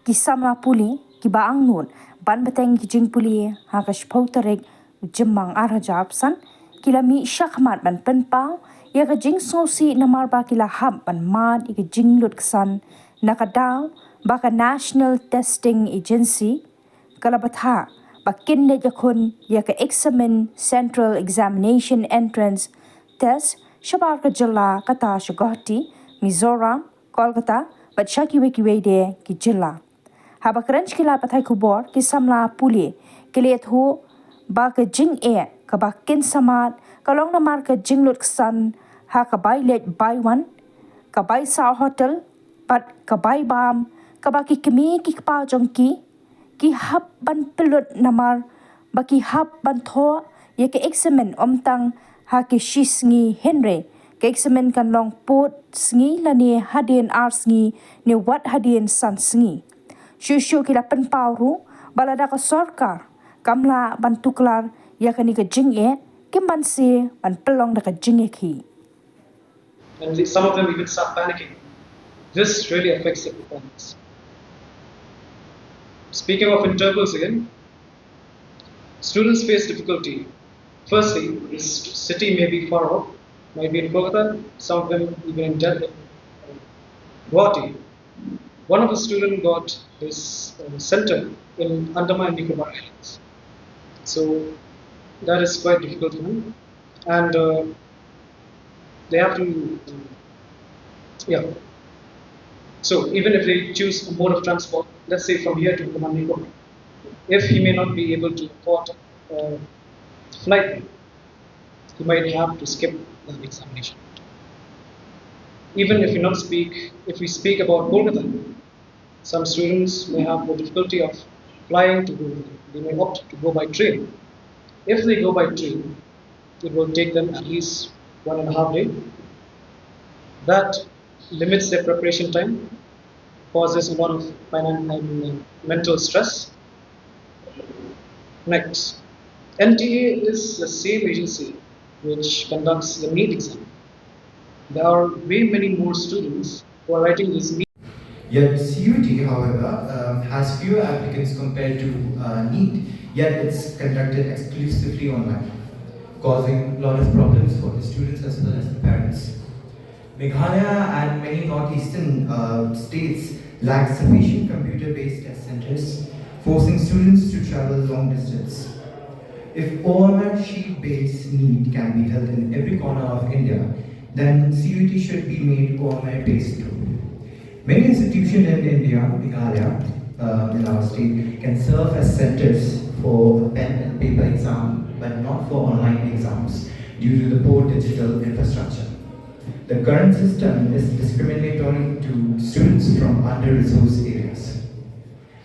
ki samla pule ki baang nun ban bateng ki jing pule ha ka shpau tarek jemang arhajab san kilami shakmat ban pen pau ya ka jing sosi namar ba kila hab ban mad ki jing lut san nakadaw ba ka National Testing Agency kalabatha bakin ne jakun ya ka eksamin Central Examination Entrance Test shabar ka jilla kata shagoti Mizoram Kolkata batshaki wekiwe de ki jilla haba kranch kila pathai kubor ki samla pule kiliat ho ba ka jing ka bakin samat kalong na mar ka jing lut san ha ka bai let bai one ka bai sa hotel pat ka bai bam ka ba ki kemi ki pa jong ki hab ban pelut namar baki hab ban tho ye ke eksamin omtang ha ke shisngi henre ke eksamin kan long pot sngi lani hadien ars ngi ne wat hadien san sngi shushu kila pen pawru balada ka sorkar kamla ban tuklar ya kani ka jing kim ban se ban pelong da ka jing ki. And some of them even start panicking. This really affects their performance. Speaking of intervals again, students face difficulty. Firstly, this city may be far off, might be in Kolkata, some of them even in Delhi, Guwahati. One of the students got this center in Andaman and Nicobar Islands. So that is quite difficult for them. And they have to, So even if they choose a mode of transport, let's say from here to Andaman, if he may not be able to afford a flight, he might have to skip the examination. Even if we speak about Kolkata, some students may have the difficulty of flying to Kolkata. They may opt to go by train. If they go by train, it will take them at least 1.5 days. That limits their preparation time, causes a lot of mental stress. Next, NTA is the same agency which conducts the NEET exam. There are way many more students who are writing this NEET. Yet CUET, however, has fewer applicants compared to NEET, yet it's conducted exclusively online, causing a lot of problems for the students as well as the parents. Meghalaya and many northeastern states lack sufficient computer-based test centers, forcing students to travel long distance. If OMR sheet-based NEET can be held in every corner of India, then CUET should be made OMR-based too. Many institutions in India, Meghalaya, in our state, can serve as centers for pen and paper exam, but not for online exams due to the poor digital infrastructure. The current system is discriminatory to students from under-resourced areas.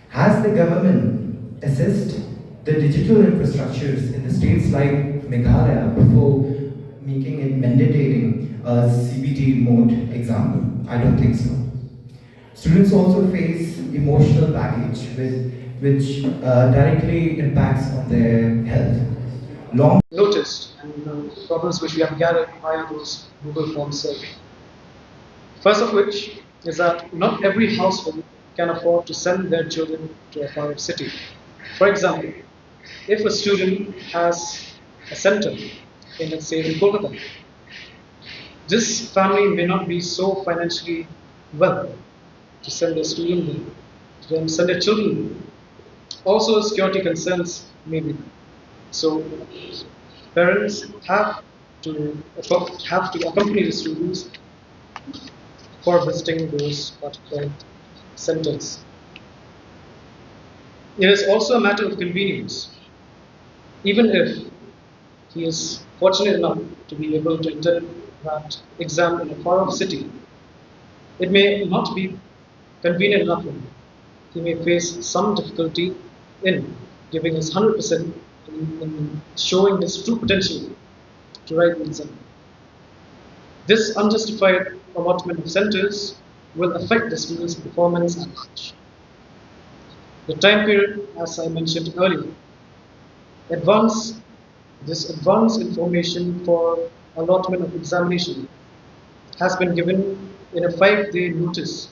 Has the government assessed the digital infrastructures in the states like Meghalaya before making it mandating a CBT mode exam? I don't think so. Students also face emotional baggage which directly impacts on their health. Noticed and problems which we have gathered via those Google Forms survey. First of which is that not every household can afford to send their children to a foreign city. For example, if a student has a center in, let's say, in Kolkata, this family may not be so financially well to send their student there, to then send their children there. Also, security concerns may be there. So, parents have to accompany the students for visiting those particular centers. It is also a matter of convenience. Even if he is fortunate enough to be able to attend that exam in a far-off city, it may not be convenient enough for him. He may face some difficulty in giving his 100% in showing his true potential to write the exam. This unjustified allotment of centers will affect the student's performance at large. The time period, as I mentioned earlier, this advanced information for allotment of examination has been given in a 5-day notice